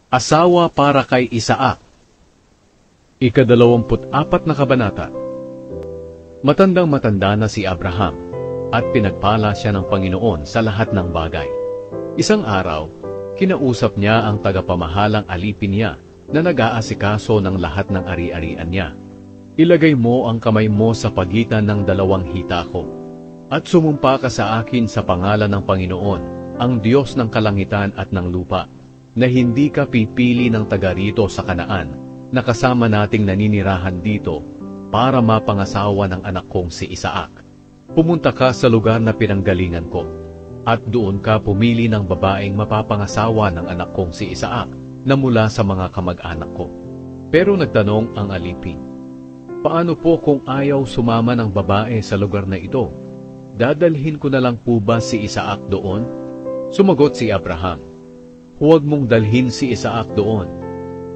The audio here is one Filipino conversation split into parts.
Asawa para kay Isaac. Ika-24 na kabanata. Matandang-matanda na si Abraham, at pinagpala siya ng Panginoon sa lahat ng bagay. Isang araw, kinausap niya ang tagapamahalang alipin niya na nag-aasikaso ng lahat ng ari-arian niya. Ilagay mo ang kamay mo sa pagitan ng dalawang hita ko, at sumumpa ka sa akin sa pangalan ng Panginoon, ang Diyos ng kalangitan at ng lupa, na hindi ka pipili ng taga rito sa Kanaan, na kasama nating naninirahan dito, para mapangasawa ng anak kong si Isaac. Pumunta ka sa lugar na pinanggalingan ko, at doon ka pumili ng babaeng mapapangasawa ng anak kong si Isaac, na mula sa mga kamag-anak ko. Pero nagtanong ang alipin, paano po kung ayaw sumama ng babae sa lugar na ito? Dadalhin ko na lang po ba si Isaac doon? Sumagot si Abraham, huwag mong dalhin si Isaac doon.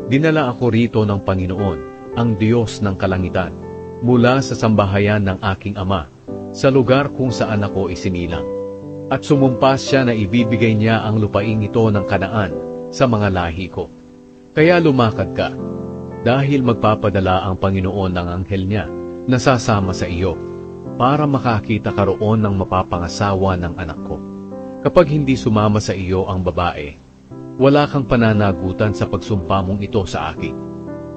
Dinala ako rito ng Panginoon, ang Diyos ng kalangitan, mula sa sambahayan ng aking ama, sa lugar kung saan ako isinilang. At sumumpas siya na ibibigay niya ang lupaing ito ng Kanaan sa mga lahi ko. Kaya lumakad ka, dahil magpapadala ang Panginoon ng anghel niya na sasama sa iyo, para makakita ka roon ng mapapangasawa ng anak ko. Kapag hindi sumama sa iyo ang babae, wala kang pananagutan sa pagsumpa mong ito sa akin,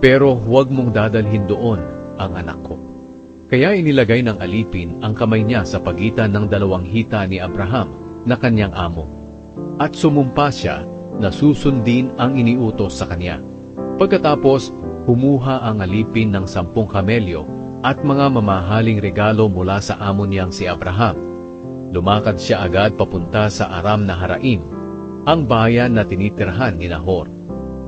pero huwag mong dadalhin doon ang anak ko. Kaya inilagay ng alipin ang kamay niya sa pagitan ng dalawang hita ni Abraham na kanyang amo, at sumumpa siya na susundin ang iniutos sa kanya. Pagkatapos, humuha ang alipin ng 10 kamelyo at mga mamahaling regalo mula sa amo niyang si Abraham. Lumakad siya agad papunta sa Aram Naharaim, ang bayan na tinitirhan ni Nahor.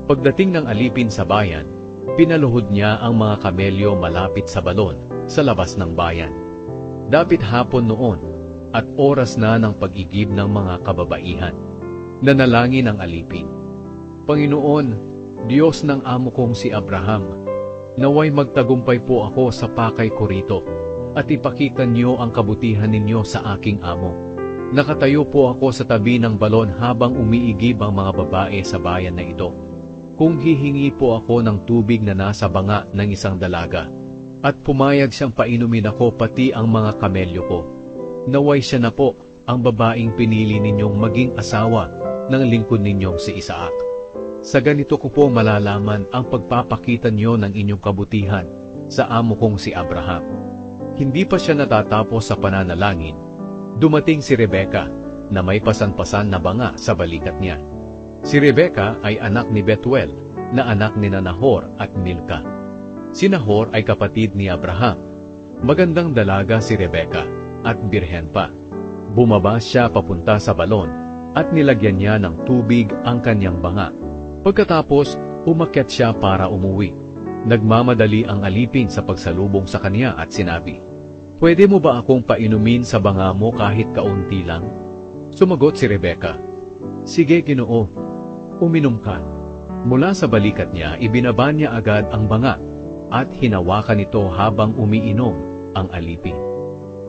Pagdating ng alipin sa bayan, pinaluhod niya ang mga kamelyo malapit sa balon sa labas ng bayan. Dapit hapon noon, at oras na ng pag-igib ng mga kababaihan. Nanalangin ang alipin, Panginoon, Diyos ng amo kong si Abraham, naway magtagumpay po ako sa pakay ko rito, at ipakita niyo ang kabutihan ninyo sa aking amo. Nakatayo po ako sa tabi ng balon habang umiigib ang mga babae sa bayan na ito. Kung hihingi po ako ng tubig na nasa banga ng isang dalaga, at pumayag siyang painumin ako pati ang mga kamelyo ko, naway siya na po ang babaeng pinili ninyong maging asawa ng lingkod ninyong si Isaac. Sa ganito ko po malalaman ang pagpapakita niyo ng inyong kabutihan sa amo kong si Abraham. Hindi pa siya natatapos sa pananalangin, dumating si Rebeka na may pasan-pasan na banga sa balikat niya. Si Rebeka ay anak ni Betuel na anak ni Nahor at Milka. Si Nahor ay kapatid ni Abraham. Magandang dalaga si Rebeka at birhen pa. Bumaba siya papunta sa balon at nilagyan niya ng tubig ang kanyang banga. Pagkatapos, umakyat siya para umuwi. Nagmamadali ang alipin sa pagsalubong sa kanya at sinabi, pwede mo ba akong painumin sa banga mo kahit kaunti lang? Sumagot si Rebeka, sige Ginoo, uminom ka. Mula sa balikat niya, ibinaba niya agad ang banga at hinawakan ito habang umiinom ang alipin.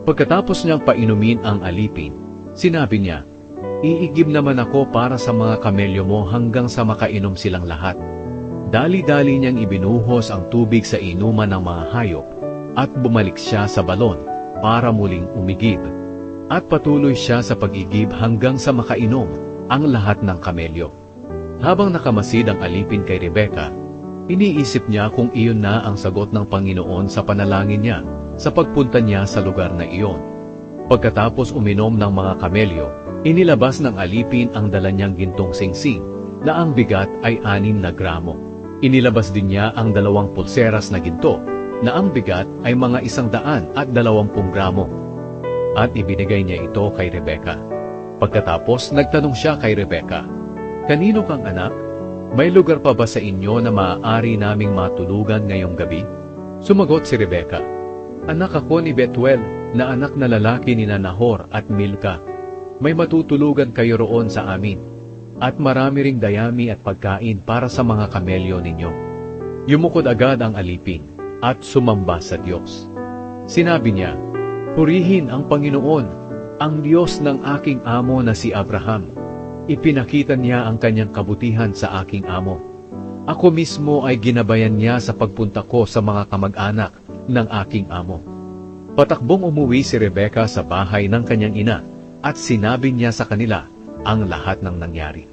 Pagkatapos niyang painumin ang alipin, sinabi niya, iigib naman ako para sa mga kamelyo mo hanggang sa makainom silang lahat. Dali-dali niyang ibinuhos ang tubig sa inuman ng mga hayop, at bumalik siya sa balon para muling umigib. At patuloy siya sa pag-igib hanggang sa makainom ang lahat ng kamelyo. Habang nakamasid ang alipin kay Rebeka, iniisip niya kung iyon na ang sagot ng Panginoon sa panalangin niya sa pagpunta niya sa lugar na iyon. Pagkatapos uminom ng mga kamelyo, inilabas ng alipin ang dala niyang gintong singsing na ang bigat ay 6 na gramo. Inilabas din niya ang 2 pulseras na ginto na ang bigat ay mga 120 gramo. At ibinigay niya ito kay Rebeka. Pagkatapos, nagtanong siya kay Rebeka, kanino kang anak? May lugar pa ba sa inyo na maaari naming matulugan ngayong gabi? Sumagot si Rebeka, anak ako ni Betuel, na anak na lalaki ni Nahor at Milka. May matutulugan kayo roon sa amin, at marami ring dayami at pagkain para sa mga kamelyo ninyo. Yumukod agad ang alipin, at sumamba sa Diyos. Sinabi niya, purihin ang Panginoon, ang Diyos ng aking amo na si Abraham. Ipinakita niya ang kanyang kabutihan sa aking amo, Ako mismo ay ginabayan niya sa pagpunta ko sa mga kamag-anak ng aking amo. Patakbong umuwi si Rebecca sa bahay ng kanyang ina at sinabi niya sa kanila ang lahat ng nangyari.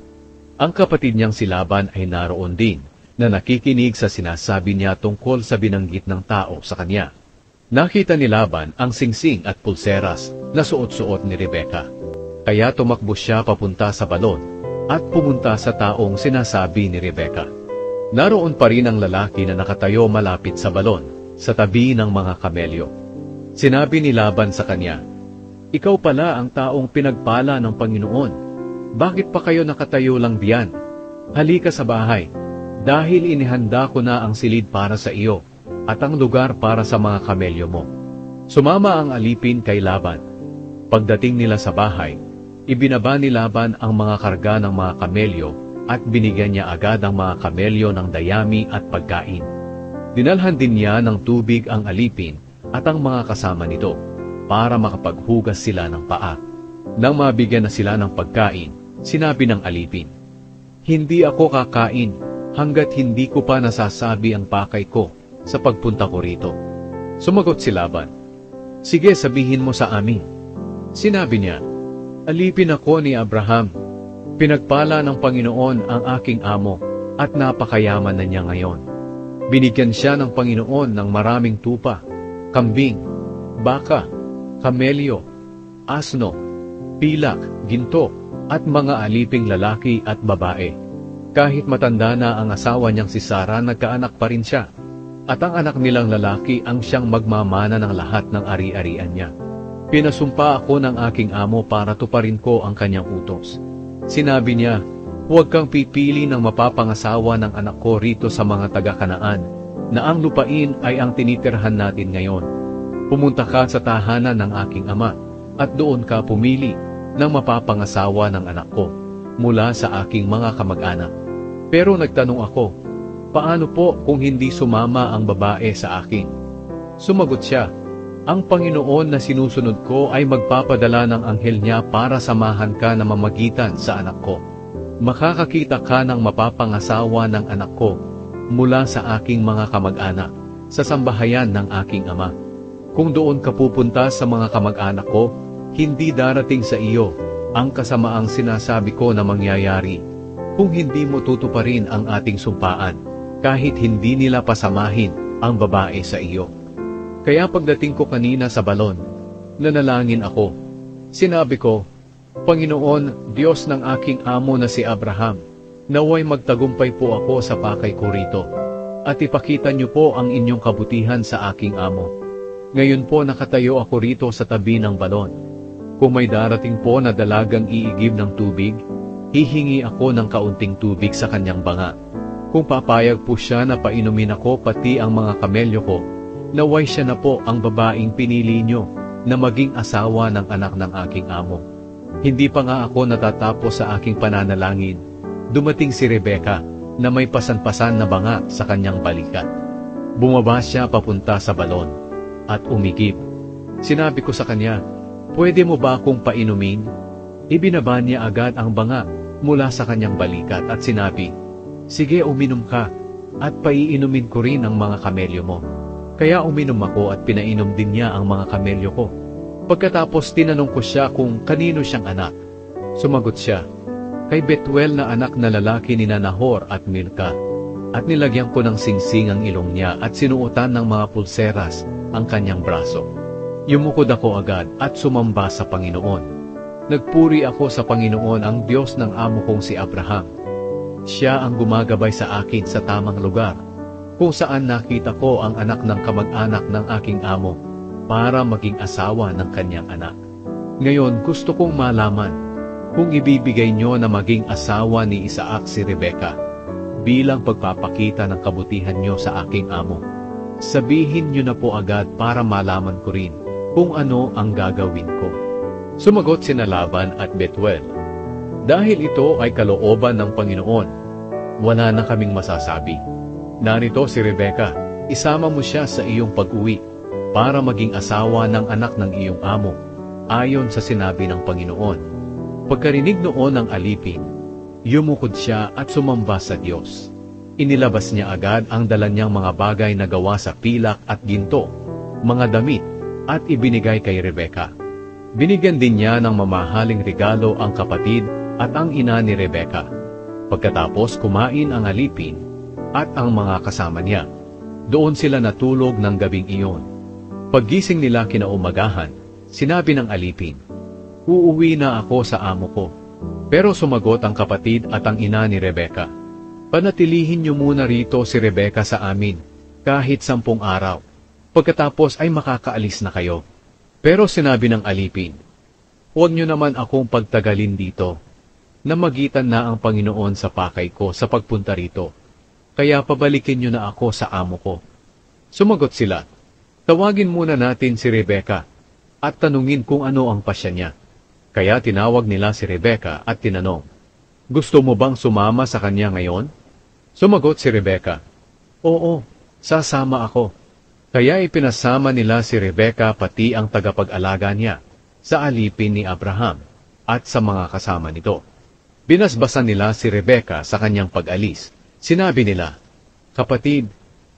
Ang kapatid niyang si Laban ay naroon din na nakikinig sa sinasabi niya tungkol sa binanggit ng tao sa kanya. Nakita ni Laban ang singsing at pulseras na suot-suot ni Rebecca. Kaya tumakbo siya papunta sa balon at pumunta sa taong sinasabi ni Rebecca. Naroon pa rin ang lalaki na nakatayo malapit sa balon, sa tabi ng mga kamelyo. Sinabi ni Laban sa kanya, "Ikaw pala ang taong pinagpala ng Panginoon. Bakit pa kayo nakatayo lang diyan? Halika sa bahay, dahil inihanda ko na ang silid para sa iyo at ang lugar para sa mga kamelyo mo." Sumama ang alipin kay Laban. Pagdating nila sa bahay, ibinaba ni Laban ang mga karga ng mga kamelyo at binigyan niya agad ang mga kamelyo ng dayami at pagkain. Dinalhan din niya ng tubig ang alipin at ang mga kasama nito para makapaghugas sila ng paa. Nang mabigyan na sila ng pagkain, sinabi ng alipin, "Hindi ako kakain hanggat hindi ko pa nasasabi ang pakay ko sa pagpunta ko rito." Sumagot si Laban, "Sige, sabihin mo sa amin." Sinabi niya, "Alipin ako ni Abraham. Pinagpala ng Panginoon ang aking amo at napakayaman na niya ngayon. Binigyan siya ng Panginoon ng maraming tupa, kambing, baka, kamelyo, asno, pilak, ginto, at mga aliping lalaki at babae. Kahit matanda na ang asawa niyang si Sarah, nagkaanak pa rin siya. At ang anak nilang lalaki ang siyang magmamana ng lahat ng ari-arian niya. Pinasumpa ako ng aking amo para tuparin ko ang kanyang utos. Sinabi niya, huwag kang pipili ng mapapangasawa ng anak ko rito sa mga taga-Kanaan, na ang lupain ay ang tinitirhan natin ngayon. Pumunta ka sa tahanan ng aking ama, at doon ka pumili ng mapapangasawa ng anak ko, mula sa aking mga kamag-anak. Pero nagtanong ako, paano po kung hindi sumama ang babae sa akin? Sumagot siya, ang Panginoon na sinusunod ko ay magpapadala ng anghel niya para samahan ka na mamagitan sa anak ko. Makakakita ka ng mapapangasawa ng anak ko mula sa aking mga kamag-anak sa sambahayan ng aking ama. Kung doon ka pupunta sa mga kamag-anak ko, hindi darating sa iyo ang kasamaang sinasabi ko na mangyayari kung hindi mo tutuparin ang ating sumpaan, kahit hindi nila pasamahin ang babae sa iyo. Kaya pagdating ko kanina sa balon, nanalangin ako. Sinabi ko, Panginoon, Diyos ng aking amo na si Abraham, naway magtagumpay po ako sa pakay ko rito, at ipakita niyo po ang inyong kabutihan sa aking amo. Ngayon po nakatayo ako rito sa tabi ng balon. Kung may darating po na dalagang iigib ng tubig, hihingi ako ng kaunting tubig sa kanyang banga. Kung papayag po siya na painumin ako pati ang mga kamelyo ko, naway siya na po ang babaeng pinili niyo na maging asawa ng anak ng aking amo. Hindi pa nga ako natatapos sa aking pananalangin, dumating si Rebecca na may pasan-pasan na banga sa kanyang balikat. Bumaba siya papunta sa balon at umigib. Sinabi ko sa kanya, pwede mo ba akong painumin? Ibinaba niya agad ang banga mula sa kanyang balikat at sinabi, sige, uminom ka at paiinumin ko rin ang mga kamelyo mo. Kaya uminom ako at pinainom din niya ang mga kamelyo ko. Pagkatapos tinanong ko siya kung kanino siyang anak. Sumagot siya, kay Betuel na anak na lalaki ni Nahor at Milka. At nilagyan ko ng singsing ang ilong niya at sinuotan ng mga pulseras ang kanyang braso. Yumukod ako agad at sumamba sa Panginoon. Nagpuri ako sa Panginoon, ang Diyos ng amo kong si Abraham. Siya ang gumagabay sa akin sa tamang lugar, kung saan nakita ko ang anak ng kamag-anak ng aking amo para maging asawa ng kanyang anak. Ngayon gusto kong malaman kung ibibigay niyo na maging asawa ni Isaac si Rebecca bilang pagpapakita ng kabutihan niyo sa aking amo. Sabihin niyo na po agad para malaman ko rin kung ano ang gagawin ko. Sumagot sina Laban at Betuel, dahil ito ay kalooban ng Panginoon, wala na kaming masasabi. Narito si Rebecca, isama mo siya sa iyong pag-uwi para maging asawa ng anak ng iyong amo, ayon sa sinabi ng Panginoon. Pagkarinig noon ng alipin, yumukod siya at sumamba sa Diyos. Inilabas niya agad ang dala niyang mga bagay na gawa sa pilak at ginto, mga damit, at ibinigay kay Rebeka. Binigyan din niya ng mamahaling regalo ang kapatid at ang ina ni Rebeka. Pagkatapos kumain ang alipin at ang mga kasama niya. Doon sila natulog ng gabing iyon. Paggising nila kinaumagahan, sinabi ng alipin, "Uuwi na ako sa amo ko." Pero sumagot ang kapatid at ang ina ni Rebeka, "Panatilihin niyo muna rito si Rebeka sa amin, kahit 10 araw. Pagkatapos ay makakaalis na kayo." Pero sinabi ng alipin, "Huwag niyo naman akong pagtagalin dito. Namagitan na ang Panginoon sa pakay ko sa pagpunta rito. Kaya pabalikin niyo na ako sa amo ko." Sumagot sila, "Tawagin muna natin si Rebeka at tanungin kung ano ang pasya niya." Kaya tinawag nila si Rebeka at tinanong, "Gusto mo bang sumama sa kanya ngayon?" Sumagot si Rebeka, "Oo, sasama ako." Kaya ipinasama nila si Rebeka pati ang tagapag-alaga niya sa alipin ni Abraham at sa mga kasama nito. Binasbasan nila si Rebeka sa kanyang pag-alis. Sinabi nila, "Kapatid,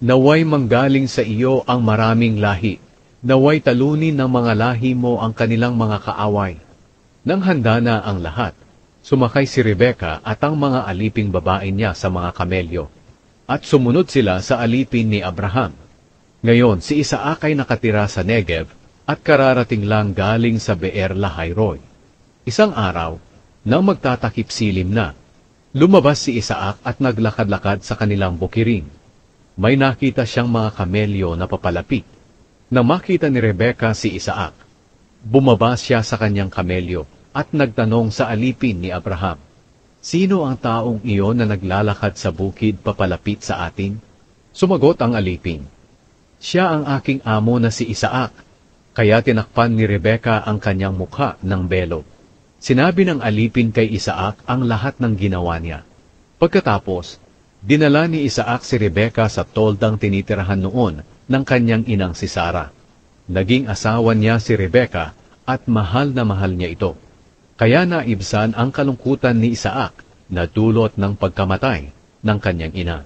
naway manggaling sa iyo ang maraming lahi. Naway talunin ng mga lahi mo ang kanilang mga kaaway." Nang handa na ang lahat, sumakay si Rebeka at ang mga aliping babae niya sa mga kamelyo, at sumunod sila sa alipin ni Abraham. Ngayon, si Isaac ay nakatira sa Negev at kararating lang galing sa Beer Lahai-Roi. Isang araw, nang magtatakip silim na, lumabas si Isaac at naglakad-lakad sa kanilang bukirin. May nakita siyang mga kamelyo na papalapit. Nang makita ni Rebeka si Isaac, bumaba siya sa kanyang kamelyo at nagtanong sa alipin ni Abraham, "Sino ang taong iyon na naglalakad sa bukid papalapit sa atin?" Sumagot ang alipin, "Siya ang aking amo na si Isaac." Kaya tinakpan ni Rebeka ang kanyang mukha ng belo. Sinabi ng alipin kay Isaac ang lahat ng ginawa niya. Pagkatapos, dinala ni Isaac si Rebeka sa toldang tinitirahan noon ng kanyang inang si Sara. Naging asawa niya si Rebeka at mahal na mahal niya ito. Kaya naibsan ang kalungkutan ni Isaac na dulot ng pagkamatay ng kanyang ina.